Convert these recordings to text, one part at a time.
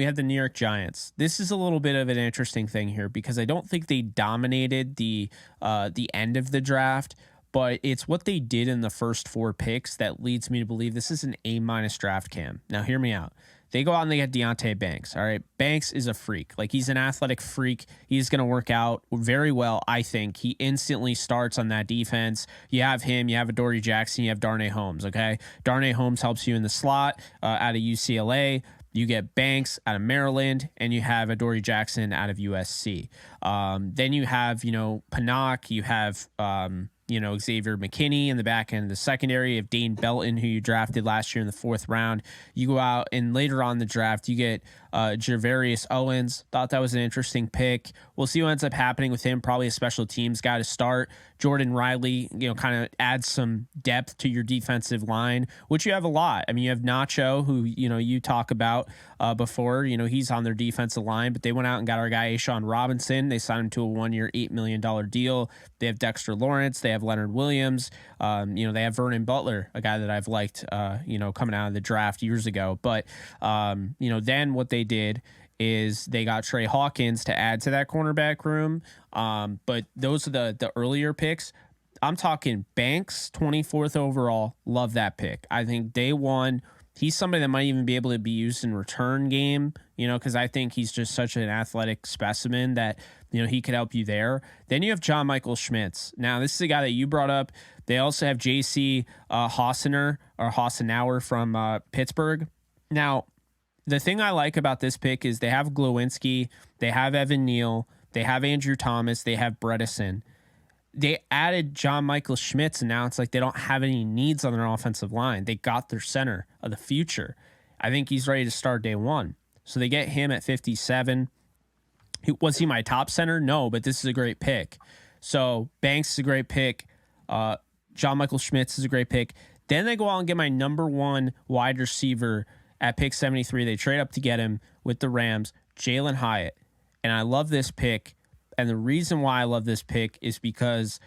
We had the New York Giants. This is a little bit of an interesting thing here because I don't think they dominated the end of the draft, but it's what they did in the first 4 picks that leads me to believe this is an A-minus draft cam. Now, hear me out. They go out and they get Deontay Banks. All right. Banks is a freak. Like, he's an athletic freak. He's going to work out very well, I think. He instantly starts on that defense. You have him, you have Adoree Jackson, you have Darnay Holmes. Okay. Darnay Holmes helps you in the slot out of UCLA. You get Banks out of Maryland, and you have Adoree Jackson out of USC. Then you have, Pinnock. You have, Xavier McKinney in the back end of the secondary. You have Dane Belton, who you drafted last year in the 4th round. You go out, and later on in the draft, you get Javarius Owens. Thought that was an interesting pick. We'll see what ends up happening with him. Probably a special teams guy to start. Jordan Riley, kind of adds some depth to your defensive line, which you have a lot. I mean, you have Nacho, who, you talk about before. He's on their defensive line, but they went out and got our guy, Ashawn Robinson. They signed him to a 1-year, $8 million deal. They have Dexter Lawrence. They have Leonard Williams. They have Vernon Butler, a guy that I've liked, coming out of the draft years ago. But, then what they did is they got Trey Hawkins to add to that cornerback room. But those are the earlier picks. I'm talking Banks, 24th overall. Love that pick. I think day one, he's somebody that might even be able to be used in return game, because I think he's just such an athletic specimen that, he could help you there. Then you have John Michael Schmitz. Now, this is a guy that you brought up. They also have J.C. Hassenauer from Pittsburgh. Now, the thing I like about this pick is they have Glowinski, they have Evan Neal, they have Andrew Thomas, they have Bredesen. They added John Michael Schmitz, and now it's like they don't have any needs on their offensive line. They got their center of the future. I think he's ready to start day one. So they get him at 57. Was he my top center? No, but this is a great pick. So Banks is a great pick. John Michael Schmitz is a great pick. Then they go out and get my number 1 wide receiver at pick 73. They trade up to get him with the Rams, Jalen Hyatt. And I love this pick. And the reason why I love this pick is because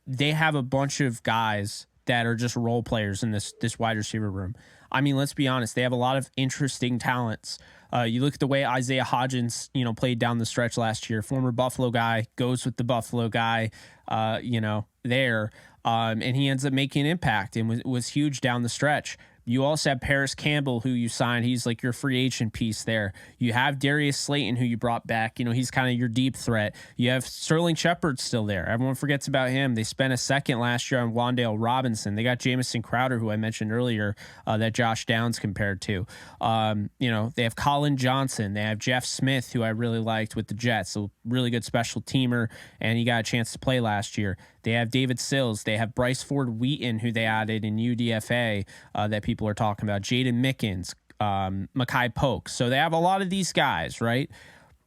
they have a bunch of guys that are just role players in this wide receiver room. I mean, let's be honest. They have a lot of interesting talents. You look at the way Isaiah Hodgins, played down the stretch last year. Former Buffalo guy, goes with the Buffalo guy, there. And he ends up making an impact and was huge down the stretch. You also have Paris Campbell, who you signed. He's like your free agent piece there. You have Darius Slayton, who you brought back. He's kind of your deep threat. You have Sterling Shepard still there. Everyone forgets about him. They spent a second last year on Wan'Dale Robinson. They got Jamison Crowder, who I mentioned earlier, that Josh Downs compared to. They have Colin Johnson. They have Jeff Smith, who I really liked with the Jets. A really good special teamer, and he got a chance to play last year. They have David Sills. They have Bryce Ford Wheaton, who they added in UDFA that people are talking about. Jaden Mickens, Mekhi Polk. So they have a lot of these guys, right?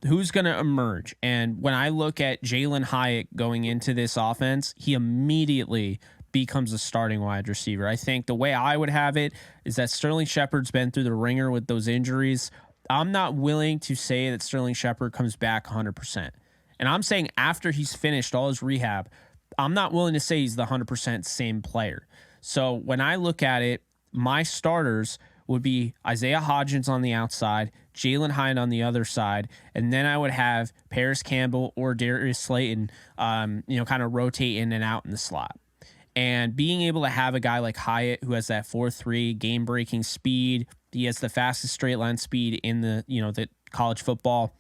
Who's going to emerge? And when I look at Jalen Hyatt going into this offense, he immediately becomes a starting wide receiver. I think the way I would have it is that Sterling Shepard's been through the ringer with those injuries. I'm not willing to say that Sterling Shepard comes back 100%. And I'm saying after he's finished all his rehab, I'm not willing to say he's the 100% same player. So when I look at it, my starters would be Isaiah Hodgins on the outside, Jalen Hyatt on the other side, and then I would have Paris Campbell or Darius Slayton, kind of rotate in and out in the slot. And being able to have a guy like Hyatt who has that 4.3 game-breaking speed, he has the fastest straight line speed in the college football,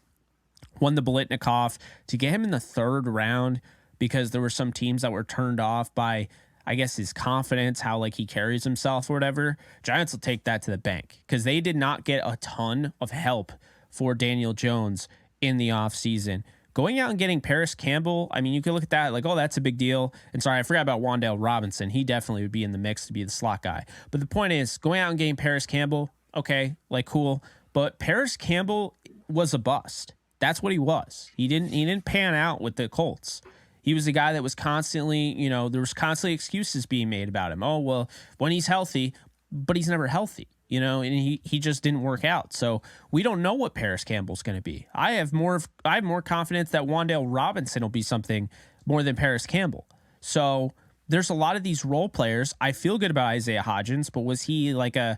won the Biletnikoff. To get him in the 3rd round because there were some teams that were turned off by, I guess, his confidence, how he carries himself or whatever. Giants will take that to the bank because they did not get a ton of help for Daniel Jones in the offseason. Going out and getting Paris Campbell, I mean, you could look at that like, oh, that's a big deal. And sorry, I forgot about Wan'Dale Robinson. He definitely would be in the mix to be the slot guy. But the point is, going out and getting Paris Campbell, okay, cool. But Paris Campbell was a bust. That's what he was. He didn't pan out with the Colts. He was a guy that was constantly, there was constantly excuses being made about him. Oh, well, when he's healthy, but he's never healthy, and he just didn't work out. So we don't know what Paris Campbell's going to be. I have more confidence that Wan'Dale Robinson will be something more than Paris Campbell. So there's a lot of these role players. I feel good about Isaiah Hodgins, but was he like a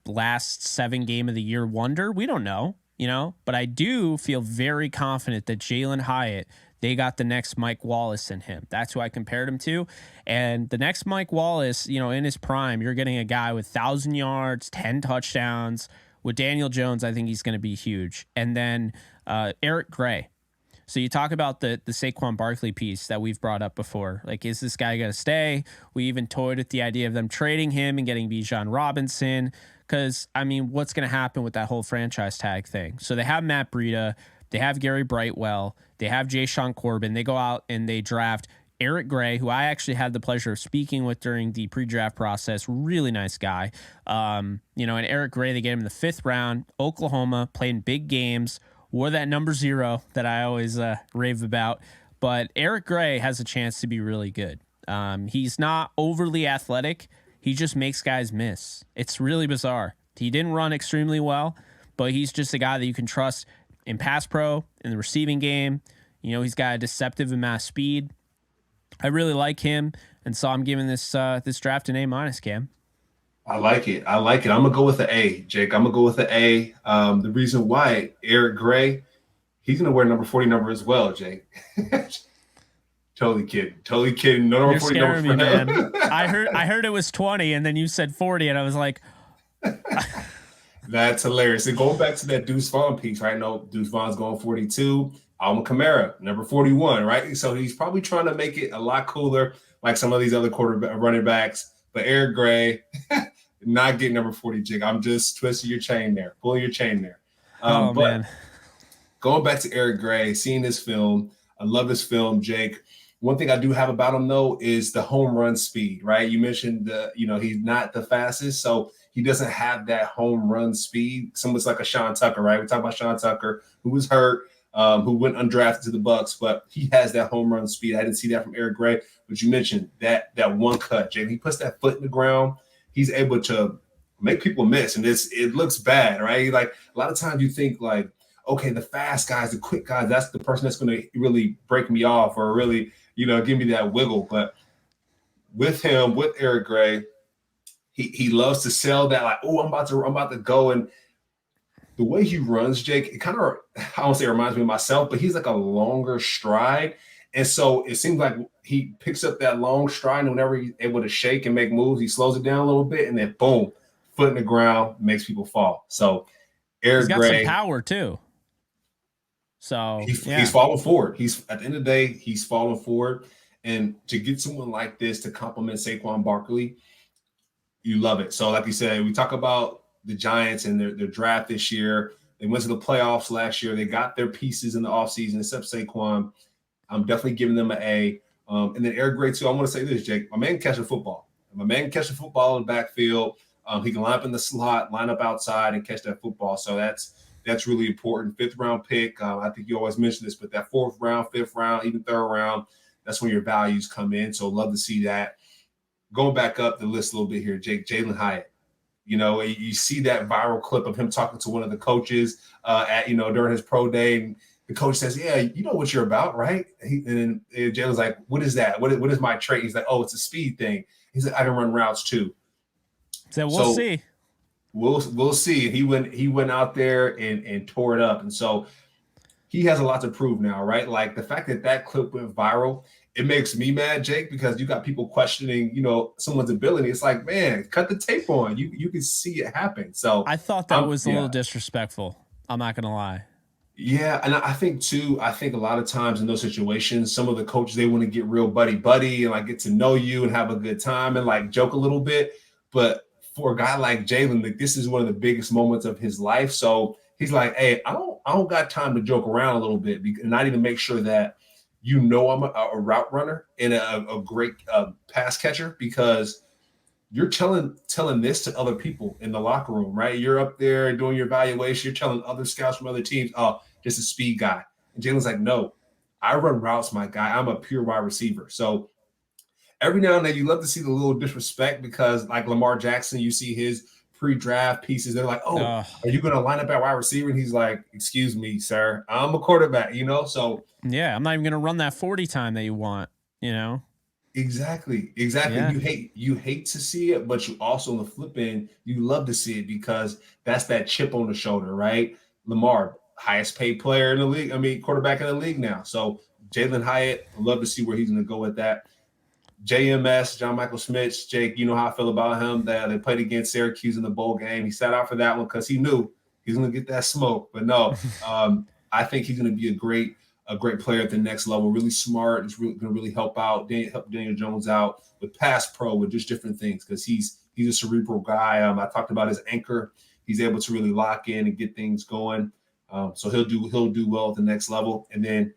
last 7 game of the year wonder? We don't know. But I do feel very confident that Jalen Hyatt, they got the next Mike Wallace in him. That's who I compared him to. And the next Mike Wallace, in his prime, you're getting a guy with 1,000 yards, 10 touchdowns. With Daniel Jones, I think he's going to be huge. And then Eric Gray. So you talk about the Saquon Barkley piece that we've brought up before. Like, is this guy going to stay? We even toyed with the idea of them trading him and getting Bijan Robinson. Because, what's going to happen with that whole franchise tag thing? So they have Matt Breida. They have Gary Brightwell. They have Jay Sean Corbin. They go out and they draft Eric Gray, who I actually had the pleasure of speaking with during the pre-draft process. Really nice guy. And Eric Gray, they get him in the 5th round. Oklahoma, playing big games. Wore that number 0 that I always rave about. But Eric Gray has a chance to be really good. He's not overly athletic. He just makes guys miss. It's really bizarre. He didn't run extremely well, but he's just a guy that you can trust in pass pro, in the receiving game. He's got a deceptive amount of speed. I really like him, and so I'm giving this draft an A-, Cam. I like it. I'm gonna go with the A, Jake. I'm gonna go with the A. The reason why, Eric Gray, he's gonna wear number 40 number as well, Jake. Totally kidding. No number You're 40 scaring number me, man. I heard it was 20, and then you said 40, and I was like, that's hilarious. And going back to that Deuce Vaughn piece, right? No, Deuce Vaughn's going 42. Alvin Kamara, number 41, right? So he's probably trying to make it a lot cooler, like some of these other running backs. But Eric Gray, not getting number 40, Jake. I'm just twisting your chain there, pulling your chain there. But man. Going back to Eric Gray, seeing this film, I love this film, Jake. One thing I do have about him, though, is the home run speed, right? You mentioned, he's not the fastest, so he doesn't have that home run speed. Someone's like a Sean Tucker, right? We talk about Sean Tucker, who was hurt, who went undrafted to the Bucs, but he has that home run speed. I didn't see that from Eric Gray, but you mentioned that one cut, Jake. He puts that foot in the ground. He's able to make people miss, and it looks bad, right? Like, a lot of times you think, like, okay, the fast guys, the quick guys, that's the person that's going to really break me off or really, give me that wiggle. But with him, with Eric Gray, he loves to sell that, like, oh, I'm about to go. And the way he runs, Jake, it kind of, I don't say it reminds me of myself, but he's like a longer stride. And so it seems like he picks up that long stride, and whenever he's able to shake and make moves, he slows it down a little bit, and then boom, foot in the ground, makes people fall. So Eric Gray, he's got some power too. So he's falling forward. He's, at the end of the day, he's falling forward. And to get someone like this to complement Saquon Barkley, you love it. So, like you said, we talk about the Giants and their draft this year. They went to the playoffs last year. They got their pieces in the offseason, except Saquon. I'm definitely giving them an A. And then Eric Gray, too. I want to say this, Jake. My man can catch a football. My man can catch a football in the backfield. He can line up in the slot, line up outside, and catch that football. So that's really important. 5th round pick. I think you always mention this, but that 4th round, 5th round, even 3rd round, that's when your values come in. So love to see that. Going back up the list a little bit here, Jake, Jalen Hyatt. You see that viral clip of him talking to one of the coaches during his pro day. And the coach says, yeah, you know what you're about, right? And then Jalen's like, what is that? What is my trait? He's like, oh, it's a speed thing. He's like, I can run routes too. So we'll see. We'll see. He went out there and tore it up. And so he has a lot to prove now, right? Like, the fact that clip went viral, it makes me mad, Jake, because you got people questioning, someone's ability. It's like, man, cut the tape on. You can see it happen. So I thought that was a little disrespectful. I'm not gonna lie. Yeah, and I think too, a lot of times in those situations, some of the coaches, they want to get real buddy and like get to know you and have a good time and like joke a little bit. But for a guy like Jalen, like, this is one of the biggest moments of his life. So he's like, hey, I don't got time to joke around a little bit and not even make sure that I'm a route runner and a great pass catcher, because you're telling this to other people in the locker room, right? You're up there doing your evaluation. You're telling other scouts from other teams, oh, just a speed guy. And Jalen's like, no, I run routes, my guy. I'm a pure wide receiver. So every now and then you love to see the little disrespect, because like Lamar Jackson, you see his pre-draft pieces. They're like, oh, are you going to line up at wide receiver? And he's like, excuse me, sir, I'm a quarterback, So yeah, I'm not even going to run that 40 time that you want, Exactly. Yeah. You hate to see it, but you also, on the flip end, you love to see it, because that's that chip on the shoulder, right? Lamar, highest paid player in the league. I mean, quarterback in the league now. So Jalen Hyatt, I'd love to see where he's going to go with that. JMS, John Michael Schmitz, Jake, you know how I feel about him. That they played against Syracuse in the bowl game. He sat out for that one because he knew he's going to get that smoke. But no, I think he's going to be a great player at the next level. Really smart. He's really, going to really help Daniel Jones out with pass pro, with just different things, because he's a cerebral guy. I talked about his anchor. He's able to really lock in and get things going. So he'll do well at the next level. And then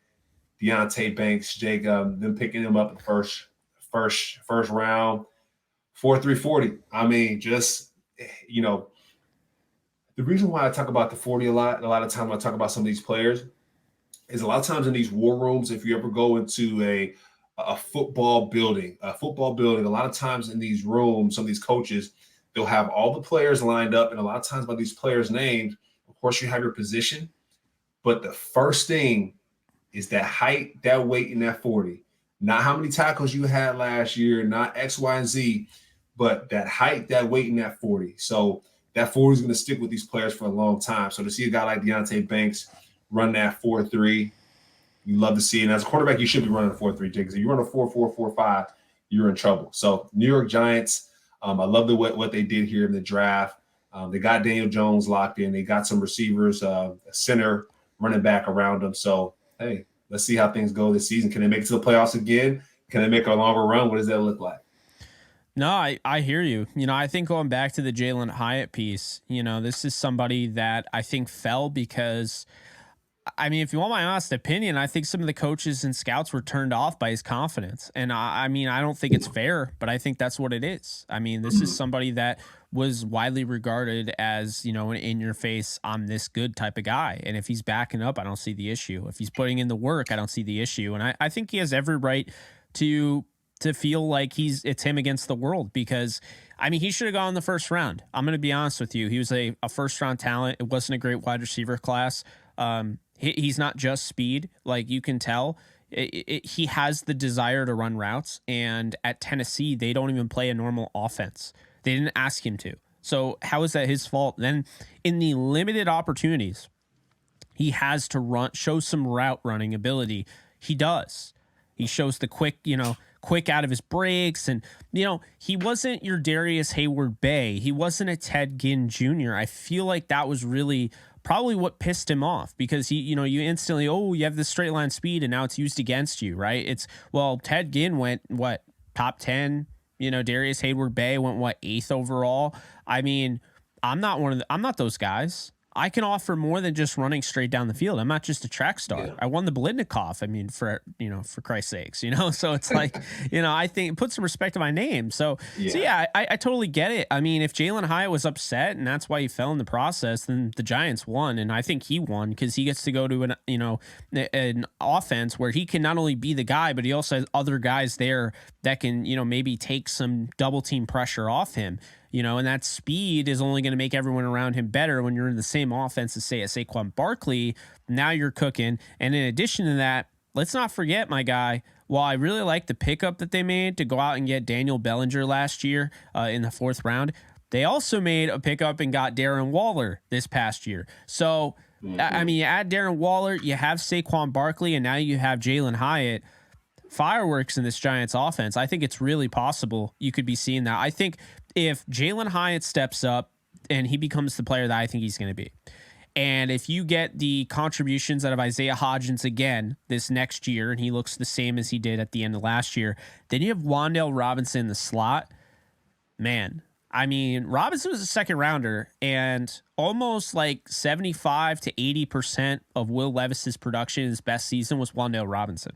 Deonte Banks, Jake, them picking him up at the first round, 4.340. I mean, just, you know, the reason why I talk about the 40 a lot, and a lot of times I talk about some of these players, is a lot of times in these war rooms, if you ever go into a football building, a lot of times in these rooms, some of these coaches, they'll have all the players lined up, and a lot of times by these players' names, of course, you have your position, but the first thing is that height, that weight, and that 40. Not how many tackles you had last year, not X, Y, and Z, but that height, that weight, and that 40. So that 40 is going to stick with these players for a long time. So to see a guy like Deonte Banks run that 4.3, you love to see it. And as a quarterback, you should be running a 4.3, Jake, because if you run a 4.4, 4.5, you're in trouble. So New York Giants, I love what they did here in the draft. They got Daniel Jones locked in. They got some receivers, a center, running back around them. So, hey, let's see how things go this season. Can they make it to the playoffs again? Can they make a longer run? What does that look like? No, I hear you. You know, I think going back to the Jalen Hyatt piece, you know, this is somebody that I think fell because, I mean, if you want my honest opinion, I think some of the coaches and scouts were turned off by his confidence. And I mean, I don't think it's fair, but I think that's what it is. I mean, this is somebody that was widely regarded as, you know, an in your face, I'm this good type of guy. And if he's backing up, I don't see the issue. If he's putting in the work, I don't see the issue. And I think he has every right to feel like it's him against the world, because I mean, he should have gone in the first round. I'm going to be honest with you. He was a first round talent. It wasn't a great wide receiver class. He's not just speed. Like, you can tell he has the desire to run routes. And at Tennessee, they don't even play a normal offense. They didn't ask him to. So how is that his fault? Then in the limited opportunities he has to show some route running ability, he does. He shows the quick out of his breaks. And, you know, he wasn't your Darius Hayward-Bay. He wasn't a Ted Ginn Jr. I feel like that was really probably what pissed him off, because you instantly, you have this straight line speed and now it's used against you, right? Ted Ginn went, top 10, Darius Hayward-Bay went 8th overall. I mean, I'm not those guys. I can offer more than just running straight down the field. I'm not just a track star. Yeah. I won the Blitnikoff. I mean, for Christ's sakes, so it's like, I think put some respect to my name. So I totally get it. I mean, if Jalen Hyatt was upset and that's why he fell in the process, then the Giants won. And I think he won because he gets to go to an offense where he can not only be the guy, but he also has other guys there that can, maybe take some double team pressure off him. And that speed is only going to make everyone around him better when you're in the same offense as, say, a Saquon Barkley. Now you're cooking. And in addition to that, let's not forget, my guy, while I really like the pickup that they made to go out and get Daniel Bellinger last year in the 4th round, they also made a pickup and got Darren Waller this past year. So, I mean, you add Darren Waller, you have Saquon Barkley, and now you have Jalen Hyatt. Fireworks in this Giants offense. I think it's really possible you could be seeing that. I think if Jalen Hyatt steps up and he becomes the player that I think he's going to be, and if you get the contributions out of Isaiah Hodgins again this next year, and he looks the same as he did at the end of last year, then you have Wan'Dale Robinson in the slot. Man, I mean, Robinson was a 2nd rounder, and almost like 75 to 80% of Will Levis's production in his best season was Wan'Dale Robinson.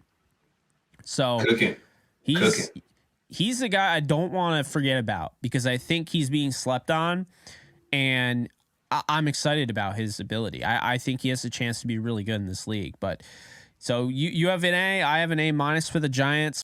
So he's a guy I don't want to forget about, because I think he's being slept on, and I'm excited about his ability. I think he has a chance to be really good in this league. But so you have an A, I have an A- for the Giants.